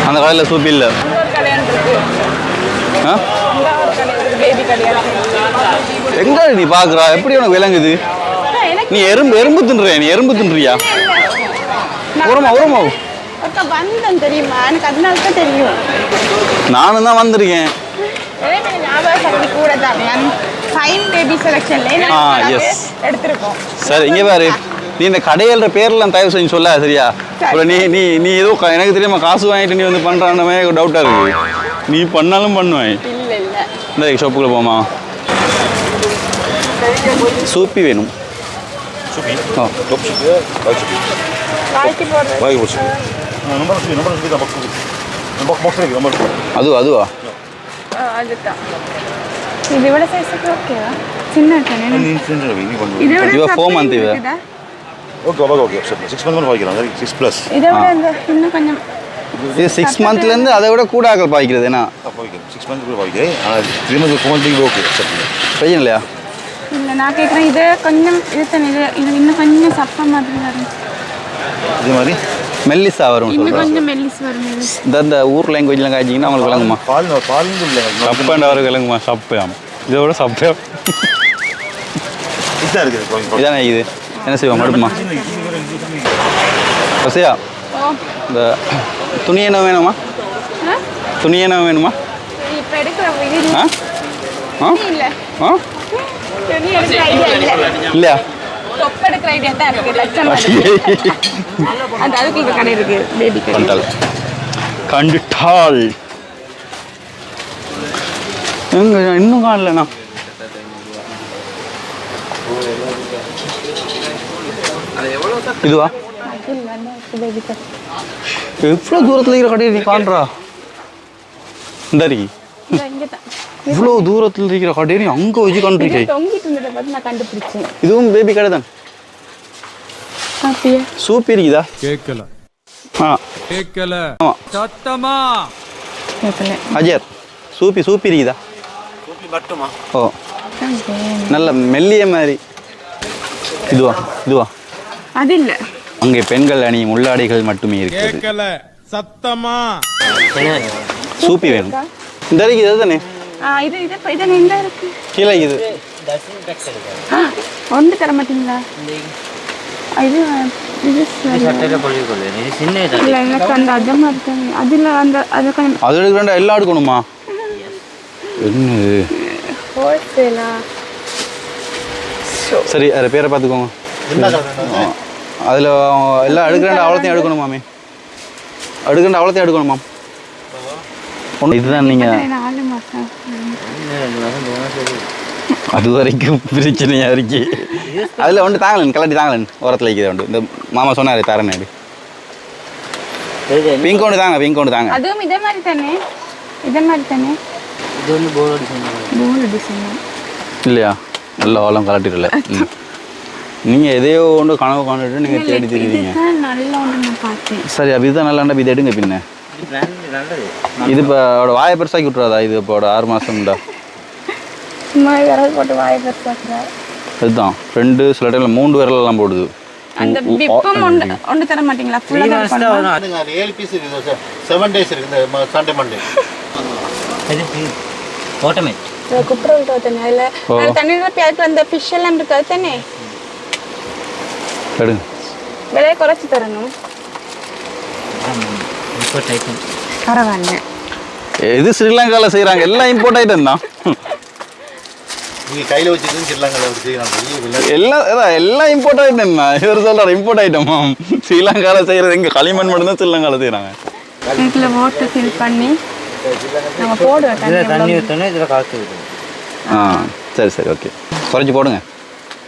அந்த கடையில் சூப் இல்லை. இன்னொரு கல்யாணம் இருக்கு. ஆ இங்க ஒரு கல்யாணம் இருக்கு, பேபி கல்யாணம். எங்க நீ பார்க்குறா? எப்படி உனக்கு விளங்குது? நீ எறும்பு தின்றியா? நீ எறும்பு தின்றியா? உரமா ஒருக்கா வந்தேன் தெரியுமா? எனக்கு அதனால தான் தெரியும். நானும் தான் வந்திருக்கேன். ஞாபக சக்தி கூட தான். ஃபைன் பேபி செலெக்ஷன்ல எஸ் எடுத்திருக்கோம். சரி இங்கே பாரு, நீ இந்த கடையில பேர்லாம் தயவு செஞ்சு சொல்ல சரியா? அப்புறம் நீ நீ நீ ஏதோ எனக்கு தெரியாம காசு வாங்கிட்டு நீ வந்து பண்றானமே டவுட்டா இருக்கு. நீ பண்ணாலும் பண்ணுவேன். இல்ல இல்ல. இந்த ஷாப்புக்குள்ள போமா? சூப்பி வேணும். வாழ்க்கை போடுறது. அதுவா? அதுதான். இது விட சைஸுக்கு ஓகேவா? சின்ன தானே? இது விட இவ 4 month இவ. இதை விட இந்த இன்னும் கொஞ்சம் இது 6 monthலேருந்து அதை விட கூட ஆக்கள் பாய்க்கிறது என்ன? பிரச்சனை இல்லையா? இல்லை நான் கேட்குறேன். இது கொஞ்சம் இது தானே, இது இன்னும் கொஞ்சம் சப்ப மாதிரி வரும். இது மாதிரி மெல்லிஸா வரும் இன்னும் சொல்கிறேன். கொஞ்சம் மெல்லிஸ் வரும். இந்த ஊர் லாங்குவேஜ்லாம் காய்ச்சிங்கன்னா அவங்களுக்கு விளங்குமா? சப்பேண்டா வரும் விளங்குமா? சப்பையாம். இதை விட சப்பையாம். இதானே இது என்ன செய்வோம்? மடுப்புமா பசியா? இந்த துணி என்ன வேணுமா? துணி என்ன வேணுமா? இப்போ எடுக்கிற இது ஆ ஆ இல்லை. ஆ துணி எடுக்கிற ஐடியா இல்லை. இல்லையா? தொப்பு எடுக்கிற ஐடியா தான் இருக்குது. லட்சம் அந்த அதுக்கு இங்கே கடை இருக்குது. பேபி கடை கண்டுட்டாள். எங்க இன்னும் காணலண்ணா. இதுவா? பேபி கடை எவ்வளோ தூரத்தில் இருக்கிற கடையை நீ காண்றா? இந்த இருக்கி இங்கே தான் இவ்வளோ தூரத்தில் இருக்கிற கடையை நீ அங்கே வச்சு காண்றீங்க. தொங்கிட்டு இருந்ததை பார்த்து நான் கண்டுபிடிச்சேன். இதுவும் பேபி கடை தான். அப்படியே சூப் இருக்குதா? கேட்கல ஆ கேட்கல ஆமாம். சத்தமா கேட்கல. அஜர் சூப்பி இருக்குதா? ஓ நல்ல மெல்லிய மாதிரி. இதுவா? அது இல்லை. அங்கே பெண்கள் அணியும் உள்ளாடைகள் மட்டுமே இருக்குது. கேட்கல சத்தமா சூப்பி வேணும். இந்த இருக்குது அதுதானே? இது இது இது இந்த இருக்கு. கீழே இது ஒன்று தர மாட்டீங்களா? இது இது இல்லை, எனக்கு அந்த அதமாக இருக்காங்க. அதில் அந்த அது கொஞ்சம் அது எடுக்கிறா எல்லாம் எடுக்கணுமா? என்ன ஹோல்சேலா? சரி அதை பேரை பார்த்துக்கோங்க. அதில் எல்லாம் எடுக்கிறேன் அவ்வளோத்தையும் எடுக்கணுமாமே? எடுக்கிறேன் அவ்வளோத்தையும் எடுக்கணுமா? ஒன்று இதுதான் நீங்கள் 4 மாதம். அது வரைக்கும் பிரச்சனையாக இருக்கு. அதில் ஒன்று தாங்கலன் கலட்டி தாங்கலன் ஓரத்தில் இருக்குது உண்டு. இந்த மாமா சொன்னார் தரேன். பிங்க் ஒன்று தாங்க. அதுவும் இதே மாதிரி தானே? இதே மாதிரி தானே? இது வந்து போல் டிசைன் இல்லையா? நல்ல ஓலம் கலட்டிடல. நீங்கள் எதையோ ஒன்று கனவு காண்டுட்டு நீங்கள் தேடி தெரியுவீங்க. நல்ல ஒன்று நான் பார்த்தேன். சரி அப்போ இதுதான் நல்லாண்டா இது எடுங்க. பின்ன இது இப்போ அவட வாயை பெருசாக்கி விட்றாதா? இது இப்போ 6 மாதம்டா. சும்மா விரல் போட்டு வாயை பெருசாக்குறா. இதுதான் 2 சில டைமில் 3 விரலெல்லாம் போடுது. அந்த விப்பம் ஒன்று தர மாட்டீங்களா? ஃபுல்லாக தான் பண்ணுவோம். 7 பீஸ் இருக்குது சார். 7 days இருக்குது. சண்டே மண்டே ஆட்டோமேட் குப்புறம் தோத்தனே. அதில் தண்ணி அதுக்கு அந்த ஃபிஷ் எல்லாம் இருக்கு. அது தானே எடுங்க. விலையை குறைச்சி தரணும். பரவாயில்ல. இது ஸ்ரீலங்காவில் செய்கிறாங்க. எல்லாம் இம்போர்ட் ஐட்டம் தான். நீங்கள் கையில் வச்சுட்டு எல்லாம் இம்போர்ட் ஐட்டம் தான். இவர் சொல்கிறார் இம்போர்ட் ஐட்டமா? ஸ்ரீலங்காவில் செய்கிறது எங்கள் களிமண் மட்டும்தான் ஸ்ரீலங்காவில் செய்கிறாங்க. இதில் வாட்டர் ஃபில் பண்ணி நம்ம போடுவோம். தண்ணி ஊற்றணும். இதில் காற்று ஊற்றணும். சரி ஓகே. குறைச்சி போடுங்க.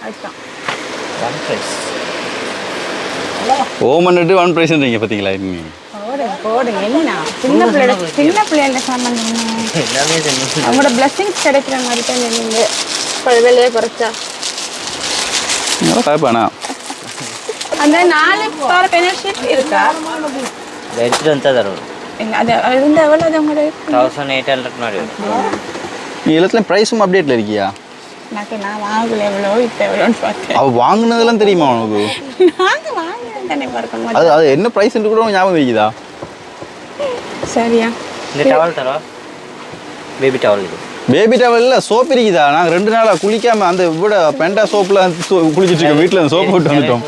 அதுதான் ஓமன்ட்டு 1 ப்ரைஸ்ன்றீங்க பார்த்தீங்களா? போடுங்க. என்ன சின்ன பிள்ளைங்க சாமான் எல்லாமே அவங்களோட பிளஸிங்ஸ் கிடைக்கிற மாதிரி தான் நீங்கள் விலையை குறைச்சா. கேட்பாண்ணா அந்த 4 பார பெனர்ஷீட் இருக்கா? எடுத்துகிட்டு வந்தால் தரும். அது இருந்தால் எவ்வளோ? அது உங்களுக்கு 1800 மாதிரி வரும். நீ எல்லாத்துலேயும் ப்ரைஸும் அப்டேட்டில் இருக்கியா? நான் வாங்கல எவ்வளோ இப்போ எவ்வளோன்னு பார்த்தேன். அவள் வாங்கினதெல்லாம் தெரியுமா உனக்கு? நாங்கள் வாங்கினது தானே பார்க்கணும். அது என்ன ப்ரைஸ்ன்னு கூட ஞாபகம் இருக்குதா? சரியா இந்த டவல் தரவா பேபி டவல் இது பேபி டவல் இல்லை சோப் இருக்குதா நாங்கள் 2 நாளாக குளிக்காமல் அந்த விட பெண்டா சோப்பில் குளிச்சுட்டு இருக்கோம் வீட்டில் சோப்பு விட்டு வந்துட்டோம்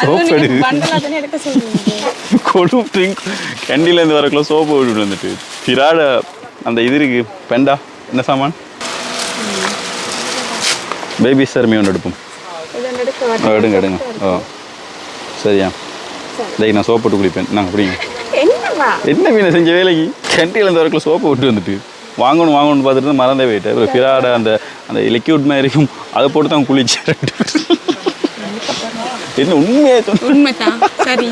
சோப் எடுக்க சொல்லுங்க கொடும் ட்ரிங்க் கேண்டீன்லேருந்து வரக்குள்ள சோப்பு விட்டுட்டு வந்துட்டு பிராட அந்த இது இருக்கு பெண்டா என்ன சாமான் பேபி சர்மி ஒன்று எடுப்போம் எடுங்க எடுங்க ஓ சரியா லைக் நான் சோப்பு விட்டு குளிப்பேன் நாங்கள் பிடிங்க என்ன மீனை செஞ்ச வேலைக்கு கேண்டீன்லேருந்து வரக்குள்ள சோப்பு விட்டு வந்துட்டு வாங்கணும்னு பார்த்துட்டு மறந்தே போயிட்டேன் அப்புறம் பிராட அந்த அந்த லிக்யூட் மாதிரி இருக்கும் அதை போட்டு தான் குளிச்சேன் என்ன உண்மையாக உண்மைதான் சரி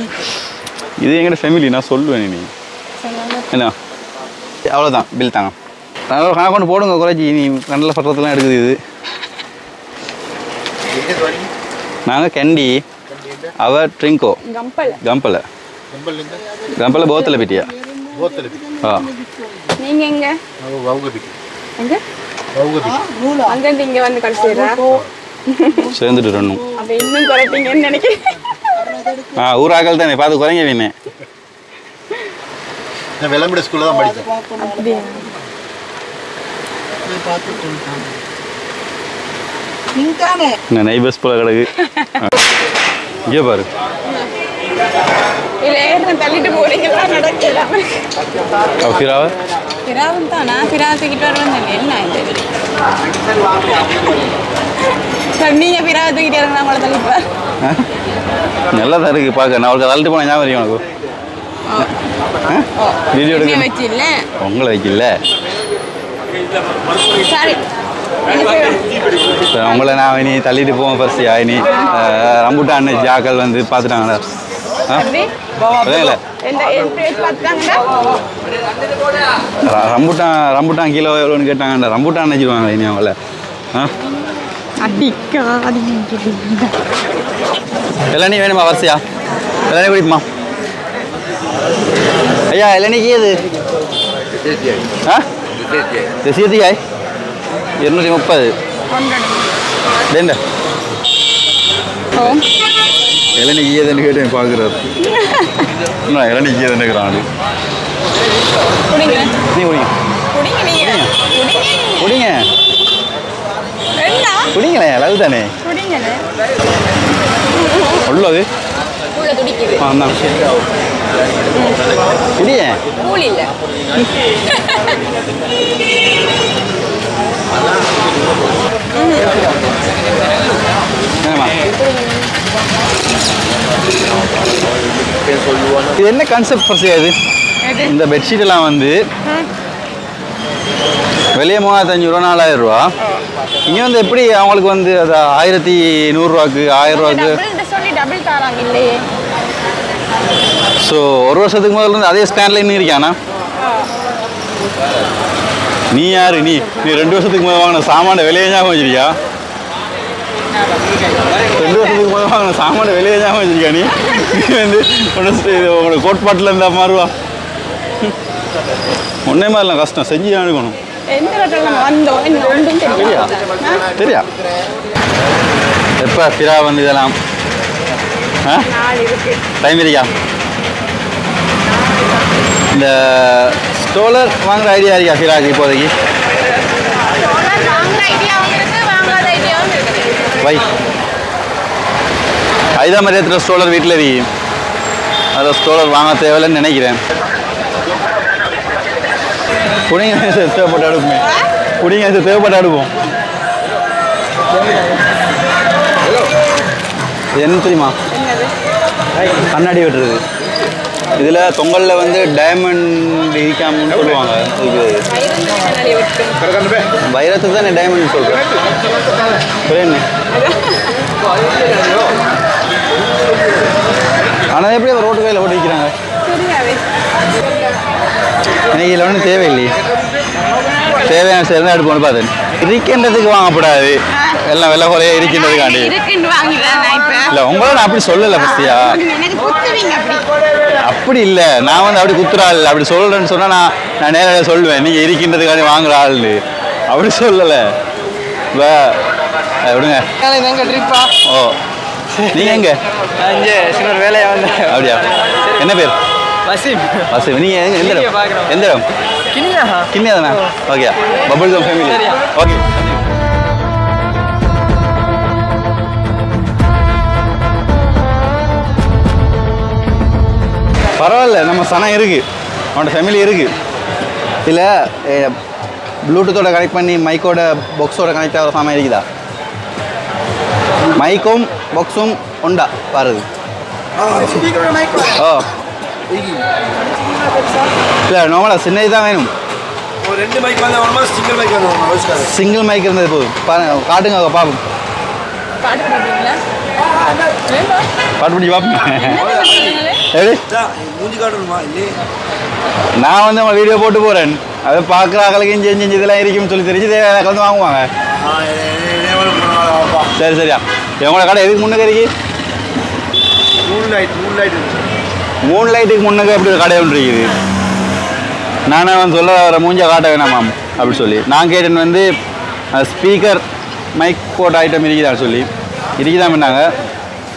இது எங்கட ஃபேமிலி நான் சொல்லுவேன் நீ என்ன அவ்வளோதான் பில் தாங்க நல்லா கணக்கு கொண்டு போடுங்க குறைச்சி நீ நல்ல பக்கத்துலாம் எடுக்குது இது நாங்கள் கண்டி அவ ட்ரிங்கோ கம்பல போத்தலை பிட்டியா ஆ நீங்க எங்க எங்க அங்க இருந்து இங்க வந்து கடைசியா சேர்ந்துட்டு வரணும் அப்ப இன்னும் குறைப்பீங்கன்னு நினைக்கிறேன் ஊராக்கள் தானே பார்த்து குறைங்க வீணே நான் வெள்ளம்பிட ஸ்கூல்ல தான் படிச்சேன் அப்படியா என்ன நைபர்ஸ் போல கிடக்கு இங்கே பாரு இல்ல ஏன் தள்ளிட்டு போறீங்களா நடக்கலாம் ஃபிராவ பிராவும் தானா பிரா தூக்கிட்டு வரலாம் என்ன இது நீங்க பிராவை தூக்கிட்டு வரணும் நம்மளை தள்ளிப்பார் நல்லா தான் இருக்கு பார்க்க நான் அவளுக்கு தள்ளிட்டு போனேன் ஞாபகம் வரையும் உனக்கு வீடியோ எடுக்க வச்சு இல்ல உங்களை வைக்கல சாரி உங்களை நான் இனி தள்ளிட்டு போவோம் ஃபர்ஸ்ட் இனி ரம்புட்டான் ஜாக்கள் வந்து பார்த்துட்டாங்களா ரம்புட்டான் கிலோ எவ்வளோன்னு கேட்டாங்கடா ரம்புட்டான் நினைச்சிருவாங்க இனி அவங்கள இளநீ வேணுமா வரிசையா இளநீ குடிப்புமா ஐயா இளநீக்கு ஏது தேசியத்தியாய் 230 வேண்ட இளநீ ஏதுன்னு கேட்டு பார்க்குறாரு இளநீ ஏதுன்னு இருக்கிறான் நீ குடிங்க குடிங்களே அளவு தானே உள்ளது குடியே இது என்ன கான்செப்ட் ஃபர்ஸ்ட் அது இந்த பெட்ஷீட் எல்லாம் வந்து வெளியே 3500 4000 ரூபா இங்க வந்து எப்படி அவங்களுக்கு வந்து அது 1100 ரூபாய்க்கு 1000 ரூபாய்க்கு ஸோ ஒரு வருஷத்துக்கு முதல்ல இருந்து அதே ஸ்டாண்ட்ல இன்னும் இருக்கானா நீ யாரு நீ 2 வருஷத்துக்கு முதல் வாங்கின சாமான விலையை ஞாபகம் வச்சிருக்கியா 2 வருஷத்துக்கு முதல் வாங்கின சாமான விலையை ஞாபகம் வச்சிருக்கியா நீ வந்து உங்களோட கோட்பாட்டில் இருந்தா மாறுவா ஒன்னே மாதிரிலாம் கஷ்டம் செஞ்சு அனுக்கணும் தெரியா எப்போ பிறா வந்து இதெல்லாம் டைம் இருக்கா இந்த ஸ்டோலர் வாங்குற ஐடியா இருக்கா ஃபிராக்கு இப்போதைக்கு வை ஐதா மாதிரி எத்தனை ஸ்டோலர் வீட்டில் இருக்கு அதில் ஸ்டோலர் வாங்க தேவையில்லைன்னு நினைக்கிறேன் குடிங்க தேவைப்பட்ட அடுப்புமே குடிங்க தேவைப்பட்ட அடுப்போம் என்ன தெரியுமா கண்ணாடி வெட்டுறது இதில் தொங்கலில் வந்து டைமண்ட் இருக்காமன்னு சொல்லுவாங்க வைரத்துக்கு தான் டைமண்ட் சொல்கிறேன் புரியண்ணே ஆனால் எப்படி ரோட்டு கையில் ஓட்டி வைக்கிறாங்க எனக்கு இதில் ஒன்றும் தேவையில்லை தேவையான சரி தான் எடுப்போம் பார்த்தேன் இருக்கின்றதுக்கு வாங்கப்படாது எல்லாம் வெள்ளை குறைய இருக்கின்றதுக்காண்டி இல்லை உங்களை நான் அப்படி சொல்லலை பஸ்தியா அப்படி இல்லை நான் வந்து அப்படி குத்துறாள் அப்படி சொல்கிறேன்னு சொன்னால் நான் நேரடியாக சொல்லுவேன் நீங்கள் இருக்கின்றதுக்காண்டி வாங்குற ஆள்னு அப்படி சொல்லலை விடுங்க ஓ நீங்கள் எங்கே வேலையாக வந்து அப்படியா என்ன பேர் வசீம் நீங்கள் எந்த இடம் எந்த இடம் கிண்ணியா தானே okay bubble come family okay பரவாயில்ல நம்ம சனம் இருக்குது அவனோட ஃபேமிலி இருக்குது இல்லை ப்ளூடூத்தோட கனெக்ட் பண்ணி மைக்கோட பாக்ஸோட கனெக்ட் ஆகிற சாமான் இருக்குதா மைக்கும் பாக்ஸும் உண்டா பாருது ஓ இல்லை நார்மலாக சின்ன இதுதான் வேணும் சிங்கிள் மைக் இருந்தது போதும் காட்டுங்க பார்ப்போம் பாட்டு பிடிச்சி பார்ப்போம் நான் வந்து உங்கள் வீடியோ போட்டு போகிறேன் அதை பார்க்குற ஆக்களுக்கும் செஞ்சு இதெல்லாம் இருக்குன்னு சொல்லி தெரிஞ்சு கலந்து வாங்குவாங்க சரி சரியா எங்களோட கடை எதுக்கு முன்னுக்கு இருக்கு மூணு லைட்டுக்கு முன்னுக்கு அப்படி ஒரு கடை ஒன்று இருக்குது நானே வந்து சொல்ல வர மூஞ்ச காட்ட வேணாமாம் அப்படி சொல்லி நான் கேட்டேன் வந்து ஸ்பீக்கர் மைக் போட்ட ஐட்டம் இருக்குதான்னு சொல்லி இருக்குதான் பண்ணாங்க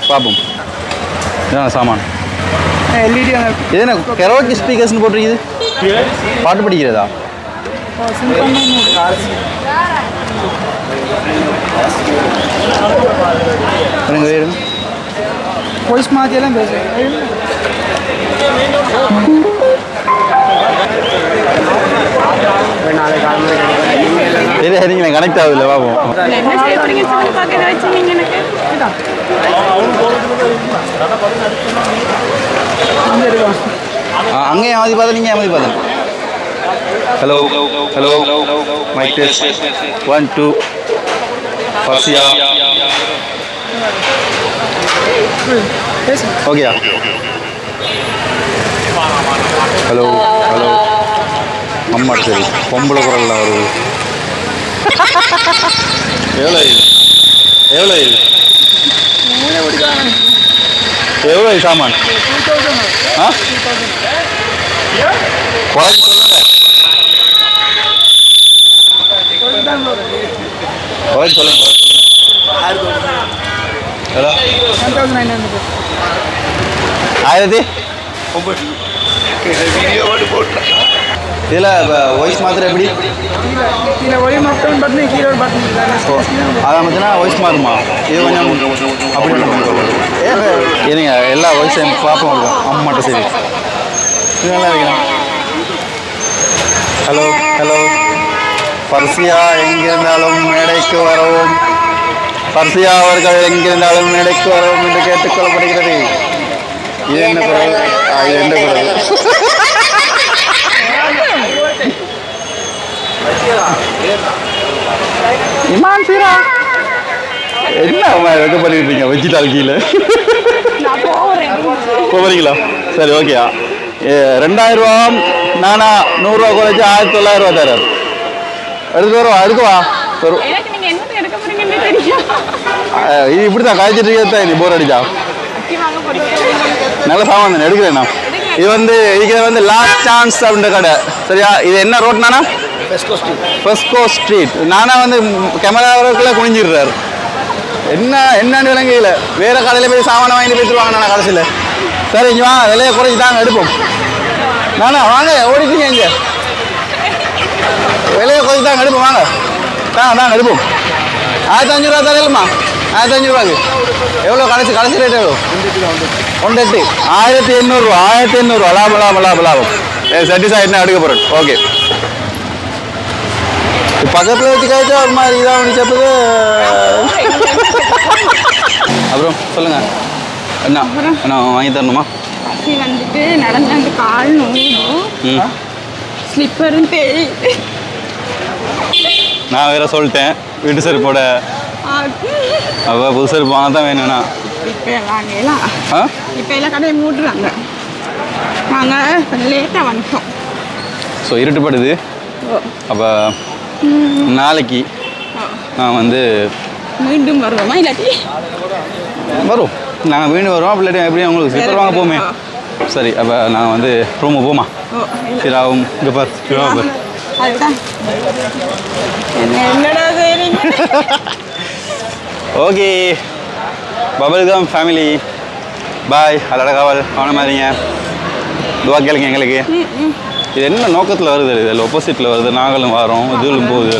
பார்ப்போம் இதான் சாமான் எல்இடி இது என்ன கரோக்கி ஸ்பீக்கர்ஸ்னு போட்டிருக்குது பாட்டு படிக்கிறதா வாய்ஸ் மாற்றியெல்லாம் பேசுகிறேன் சரி சரிங்களா கனெக்ட் ஆகுதுல்ல பார்ப்போம் அங்கே ஏமாதி பார்த்தா நீங்கள் ஏமாதி பார்த்தேன் ஹலோ ஹலோ மைக் டெஸ்ட் 1 2 பர்சியா ஓகேயா ஹலோ ஹலோ அம்மா சரி பொம்பளை குரல்லாம் வருது எவ்வளோ எவ்வளோ எவ்வளோ சாமான் ஆ குறைஞ்சி சொல்லுங்க குறைஞ்சி சொல்லுங்க எவ்வளோ 1900 இதில் வாய்ஸ் மாத்திரம் எப்படி ஒளி மட்டும் பட்டன் கீழே ஒரு பட்டன் அதை மட்டும்னா வாய்ஸ் மாறுமா இது கொஞ்சம் அப்படி இருங்க எல்லா வாய்ஸையும் பார்ப்போம் இருக்கும் அம்மாட்ட சரி இது நல்லா இருக்கலாம் ஹலோ ஹலோ பர்சியா எங்கிருந்தாலும் மேடைக்கு வரவும் பர்சியா அவர்கள் எங்கிருந்தாலும் மேடைக்கு வரவும் என்று கேட்டுக்கொள்ளப்படுகிறது இது என்ன குரல் இது என்ன குரல் இமான் சீரா என்ன வெக்க பண்ணிருப்பீங்க வச்சுட்டால் கீழே போகிறீங்களா சரி ஓகேயா 2000 ரூபா நானா 100 ரூபா குறைச்சி 1900 ரூபா தரார் எடுத்து வருவா எடுக்குவா வரும் இது இப்படி தான் காய்ச்சிட்டு இருக்கா இது போர் அடிச்சா நல்ல சாமான் தானே எடுக்கிறேன் நான் இது வந்து இதுக்கு வந்து லாஸ்ட் சான்ஸ் அப்படின்ற கடை சரியா இது என்ன ரோட் நானா ஃபெஸ்கோ ஸ்ட்ரீட் நானா வந்து கேமராவுக்குள்ளே குனிஞ்சிடுறாரு என்னன்னு விளங்கல வேற கடையில் போய் சாமானை வாங்கிட்டு போய்த்துருவாங்க நானா கடைசியில் சரி இங்கே வாங்க விலையை குறைச்சி தாங்க எடுப்போம் நானா வாங்க ஓடிட்டீங்க இங்கே விலையை குறைச்சி தாங்க எடுப்போம் வாங்க தாங்க எடுப்போம் 1500 ரூபா தரலுமா 1500 ரூபாய்க்கு எவ்வளோ கடைசி ரேட் எவ்வளோ 1 1800 ரூபா 1800 ரூபா லாபம் சாட்டிஸ்ஃபைட்னா எடுக்க போகிறேன் ஓகே பக்கத்தில் வச்சு காய்ச்சா ஒரு மாதிரி இதாக முடிச்சப்பது அப்புறம் சொல்லுங்க என்ன வாங்கி தரணுமா வந்துட்டு நடந்த அந்த கால் நோயும் ஸ்லிப்பரும் தெரியுது நான் வேற சொல்லிட்டேன் வீட்டு செருப்போட அப்போ புது செருப்பு வாங்க தான் வேணும்ண்ணா இப்போ எல்லாம் கடையை மூடுறாங்க நாங்கள் கொஞ்சம் லேட்டாக வந்துட்டோம் ஸோ இருட்டுப்படுது அப்போ நாளைக்கு நான் வந்து மீண்டும் வருவோமா இல்லாட்டி வரும் நாங்கள் மீண்டும் வருவோம் அப்படி இல்லாட்டி எப்படியும் உங்களுக்கு ஸ்லிப்பர் வாங்க போமே சரி அப்போ நான் வந்து ரூமு போமா சிராவும் இங்கே பார் அதுதான் என்னடா செய்றீங்க ஓகே பபுள் கம் ஃபேமிலி பாய் அதோட காவல் கவனமாதிரிங்க துவா கேளுங்க எங்களுக்கு. இது என்ன நோக்கத்தில் வருது? இதில் ஆப்போசிட்டில் வருது, நாங்களும் வரோம், இதுவும் போகுது.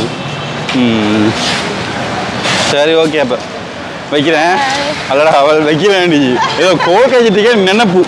சரி ஓகே, அப்போ வைக்கிறேன். அல்லடா அவள் வைக்க வேண்டிய ஏதோ கோல் கழிச்சிட்டே நினைப்பு.